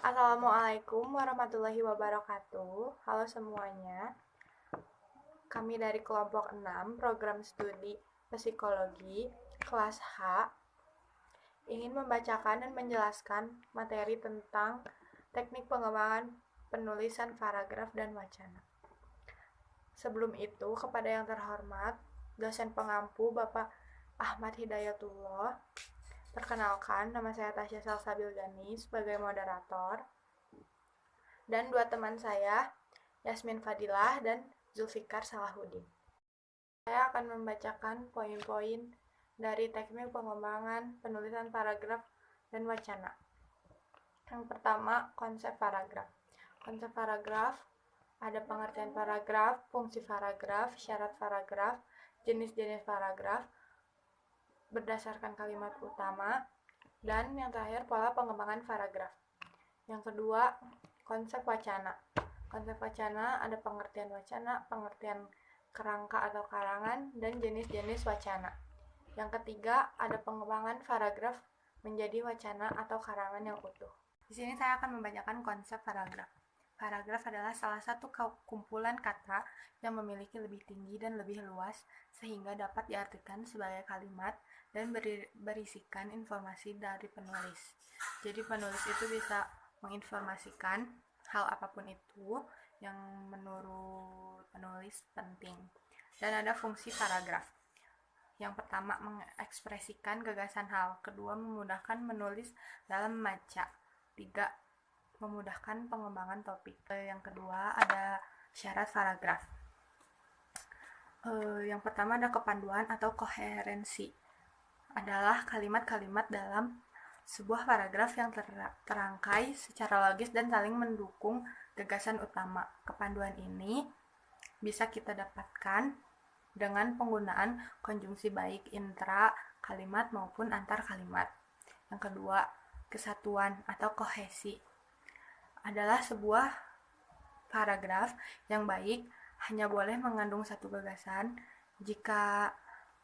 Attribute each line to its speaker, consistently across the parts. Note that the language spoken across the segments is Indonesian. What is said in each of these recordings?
Speaker 1: Assalamualaikum warahmatullahi wabarakatuh. Halo semuanya. Kami dari kelompok 6 program studi psikologi kelas H ingin membacakan dan menjelaskan materi tentang teknik pengembangan penulisan paragraf dan wacana. Sebelum itu, kepada yang terhormat dosen pengampu Bapak Ahmad Hidayatullah, perkenalkan, nama saya Tasya Salsabil Gani sebagai moderator, dan dua teman saya, Yasmin Fadilah dan Zulfikar Salahuddin. Saya akan membacakan poin-poin dari teknik pengembangan penulisan paragraf dan wacana. Yang pertama, konsep paragraf. Konsep paragraf ada pengertian paragraf, fungsi paragraf, syarat paragraf, jenis-jenis paragraf, berdasarkan kalimat utama, dan yang terakhir pola pengembangan paragraf. Yang kedua, konsep wacana. Konsep wacana ada pengertian wacana, pengertian kerangka atau karangan, dan jenis-jenis wacana. Yang ketiga, ada pengembangan paragraf menjadi wacana atau karangan yang utuh. Di sini saya akan membacakan konsep paragraf. Paragraf adalah salah satu kumpulan kata yang memiliki lebih tinggi dan lebih luas sehingga dapat diartikan sebagai kalimat dan berisikan informasi dari penulis. Jadi penulis itu bisa menginformasikan hal apapun itu yang menurut penulis penting. Dan ada fungsi paragraf. Yang pertama, mengekspresikan gagasan hal. Kedua, memudahkan menulis dalam membaca. Tiga, memudahkan pengembangan topik. Yang kedua, ada syarat paragraf. Yang pertama ada kepanduan atau koherensi. Adalah kalimat-kalimat dalam sebuah paragraf yang terangkai secara logis dan saling mendukung gagasan utama. Kepanduan ini bisa kita dapatkan dengan penggunaan konjungsi baik intra kalimat maupun antar kalimat. Yang kedua, kesatuan atau kohesi. Adalah sebuah paragraf yang baik hanya boleh mengandung satu gagasan jika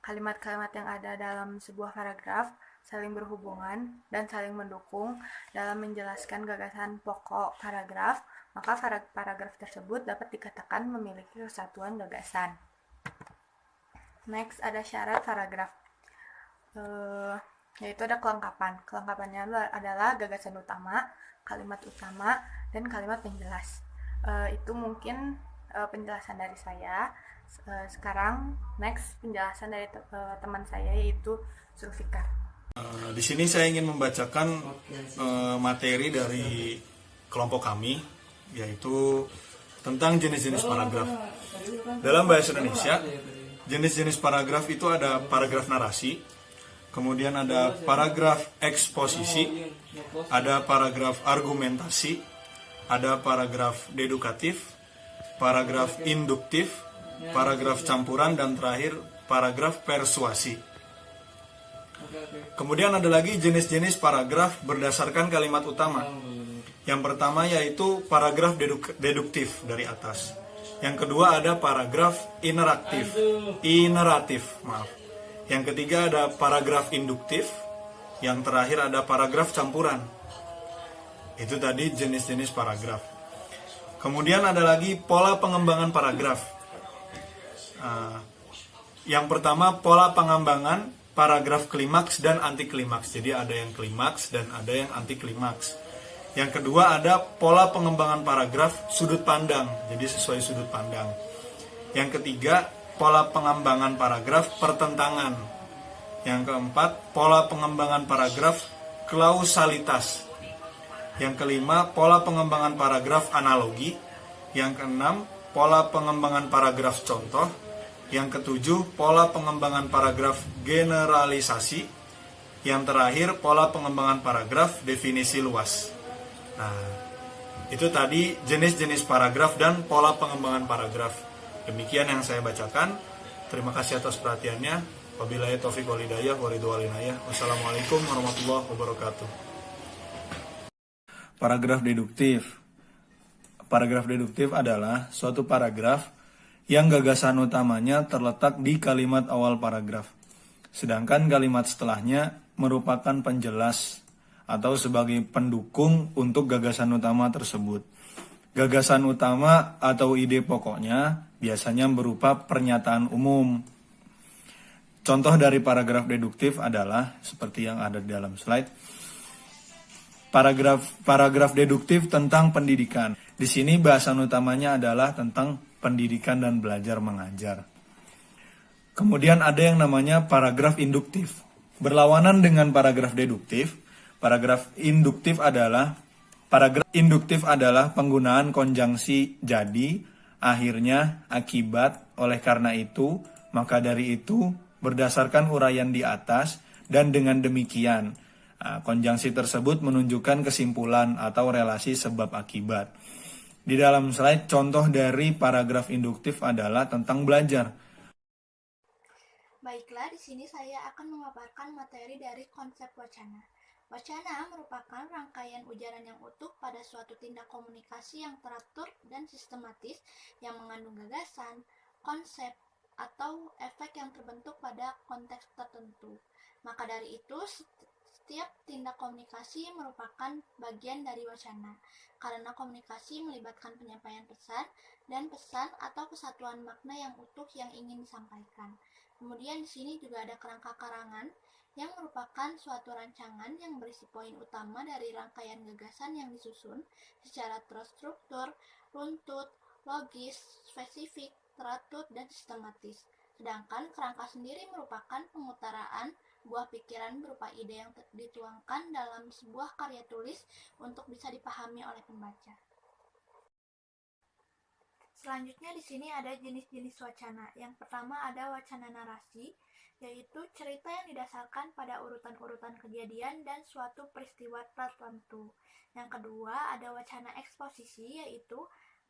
Speaker 1: kalimat-kalimat yang ada dalam sebuah paragraf saling berhubungan dan saling mendukung dalam menjelaskan gagasan pokok paragraf, maka paragraf tersebut dapat dikatakan memiliki kesatuan gagasan. Next, ada syarat paragraf, yaitu ada kelengkapan. Kelengkapannya adalah gagasan utama, kalimat utama, dan kalimat penjelas. Itu mungkin penjelasan dari saya. Sekarang next penjelasan dari teman saya, yaitu Zulfikar.
Speaker 2: Di sini saya ingin membacakan materi dari kelompok kami, yaitu tentang jenis-jenis paragraf. Dalam bahasa Indonesia, jenis-jenis paragraf itu ada paragraf narasi, kemudian ada paragraf eksposisi, ada paragraf argumentasi, ada paragraf dedukatif, paragraf induktif, paragraf campuran, dan terakhir paragraf persuasi. Kemudian ada lagi jenis-jenis paragraf berdasarkan kalimat utama. Yang pertama yaitu paragraf deduktif dari atas. Yang kedua ada paragraf ineratif. Yang ketiga ada paragraf induktif. Yang terakhir ada paragraf campuran. Itu tadi jenis-jenis paragraf. Kemudian ada lagi pola pengembangan paragraf. Yang pertama, pola pengembangan paragraf klimaks dan anti klimaks. Jadi ada yang klimaks dan ada yang anti klimaks. Yang kedua ada pola pengembangan paragraf sudut pandang. Jadi sesuai sudut pandang. Yang ketiga, pola pengembangan paragraf pertentangan. Yang keempat, pola pengembangan paragraf klausalitas. Yang kelima, pola pengembangan paragraf analogi. Yang keenam, pola pengembangan paragraf contoh. Yang ketujuh, pola pengembangan paragraf generalisasi. Yang terakhir, pola pengembangan paragraf definisi luas. Nah, itu tadi jenis-jenis paragraf dan pola pengembangan paragraf. Demikian yang saya bacakan. Terima kasih atas perhatiannya. Wabillahi taufiq wal hidayah wa ridwan inayah. Wassalamualaikum warahmatullahi wabarakatuh.
Speaker 3: Paragraf deduktif. Paragraf deduktif adalah suatu paragraf yang gagasan utamanya terletak di kalimat awal paragraf, sedangkan kalimat setelahnya merupakan penjelas atau sebagai pendukung untuk gagasan utama tersebut. Gagasan utama atau ide pokoknya biasanya berupa pernyataan umum. Contoh dari paragraf deduktif adalah seperti yang ada di dalam slide. Paragraf deduktif tentang pendidikan. Di sini bahasan utamanya adalah tentang pendidikan dan belajar mengajar. Kemudian ada yang namanya paragraf induktif. Berlawanan dengan paragraf deduktif, paragraf induktif adalah penggunaan konjungsi jadi, akhirnya, akibat, oleh karena itu, maka dari itu, berdasarkan uraian di atas, dan dengan demikian. Konjungsi tersebut menunjukkan kesimpulan atau relasi sebab akibat. Di dalam slide, contoh dari paragraf induktif adalah tentang belajar.
Speaker 4: Baiklah, di sini saya akan memaparkan materi dari konsep wacana. Wacana merupakan rangkaian ujaran yang utuh pada suatu tindak komunikasi yang teratur dan sistematis yang mengandung gagasan, konsep, atau efek yang terbentuk pada konteks tertentu. Maka dari itu, setiap tindak komunikasi merupakan bagian dari wacana, karena komunikasi melibatkan penyampaian pesan dan pesan atau kesatuan makna yang utuh yang ingin disampaikan. Kemudian di sini juga ada kerangka karangan yang merupakan suatu rancangan yang berisi poin utama dari rangkaian gagasan yang disusun secara terstruktur, runtut, logis, spesifik, teratur, dan sistematis. Sedangkan kerangka sendiri merupakan pengutaraan buah pikiran berupa ide yang dituangkan dalam sebuah karya tulis untuk bisa dipahami oleh pembaca. Selanjutnya di sini ada jenis-jenis wacana. Yang pertama ada wacana narasi, yaitu cerita yang didasarkan pada urutan-urutan kejadian dan suatu peristiwa tertentu. Yang kedua ada wacana eksposisi, yaitu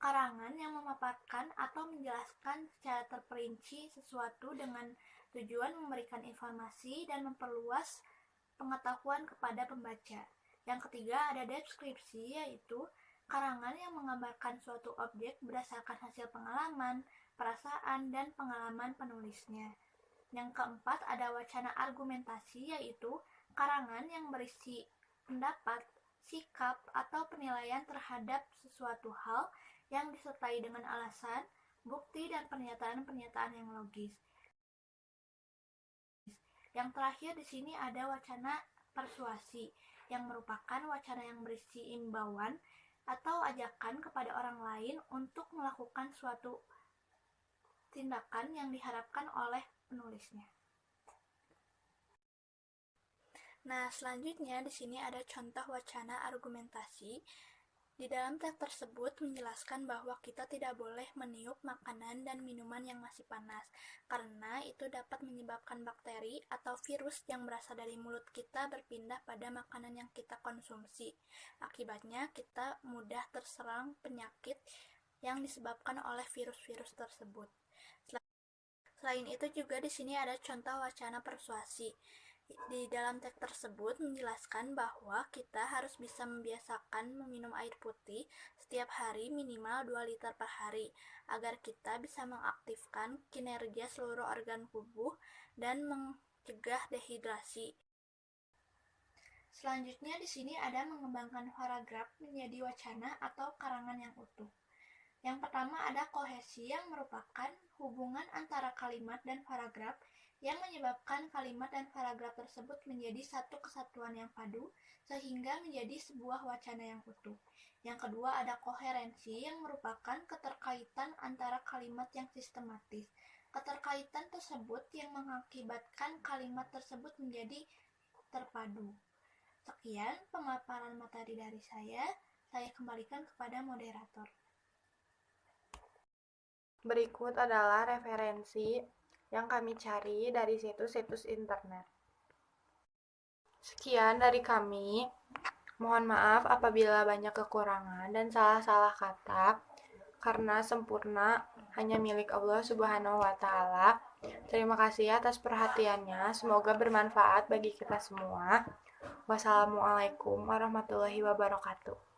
Speaker 4: karangan yang memaparkan atau menjelaskan secara terperinci sesuatu dengan tujuan memberikan informasi dan memperluas pengetahuan kepada pembaca. Yang ketiga ada deskripsi, yaitu karangan yang menggambarkan suatu objek berdasarkan hasil pengalaman, perasaan, dan pengalaman penulisnya. Yang keempat ada wacana argumentasi, yaitu karangan yang berisi pendapat, sikap, atau penilaian terhadap sesuatu hal yang disertai dengan alasan, bukti, dan pernyataan-pernyataan yang logis. Yang terakhir di sini ada wacana persuasi, yang merupakan wacana yang berisi imbauan atau ajakan kepada orang lain untuk melakukan suatu tindakan yang diharapkan oleh penulisnya. Nah, selanjutnya di sini ada contoh wacana argumentasi. Di dalam teks tersebut menjelaskan bahwa kita tidak boleh meniup makanan dan minuman yang masih panas, karena itu dapat menyebabkan bakteri atau virus yang berasal dari mulut kita berpindah pada makanan yang kita konsumsi. Akibatnya, kita mudah terserang penyakit yang disebabkan oleh virus-virus tersebut. Selain itu juga di sini ada contoh wacana persuasi. Di dalam teks tersebut menjelaskan bahwa kita harus bisa membiasakan meminum air putih setiap hari minimal 2 liter per hari, agar kita bisa mengaktifkan kinerja seluruh organ tubuh dan mencegah dehidrasi. Selanjutnya di sini ada mengembangkan paragraf menjadi wacana atau karangan yang utuh. Yang pertama ada kohesi, yang merupakan hubungan antara kalimat dan paragraf yang menyebabkan kalimat dan paragraf tersebut menjadi satu kesatuan yang padu sehingga menjadi sebuah wacana yang utuh. Yang kedua ada koherensi, yang merupakan keterkaitan antara kalimat yang sistematis. Keterkaitan tersebut yang mengakibatkan kalimat tersebut menjadi terpadu. Sekian pemaparan materi dari saya kembalikan kepada moderator.
Speaker 1: Berikut adalah referensi yang kami cari dari situs-situs internet. Sekian dari kami. Mohon maaf apabila banyak kekurangan dan salah-salah kata, karena sempurna hanya milik Allah Subhanahu wa Ta'ala. Terima kasih atas perhatiannya. Semoga bermanfaat bagi kita semua. Wassalamualaikum warahmatullahi wabarakatuh.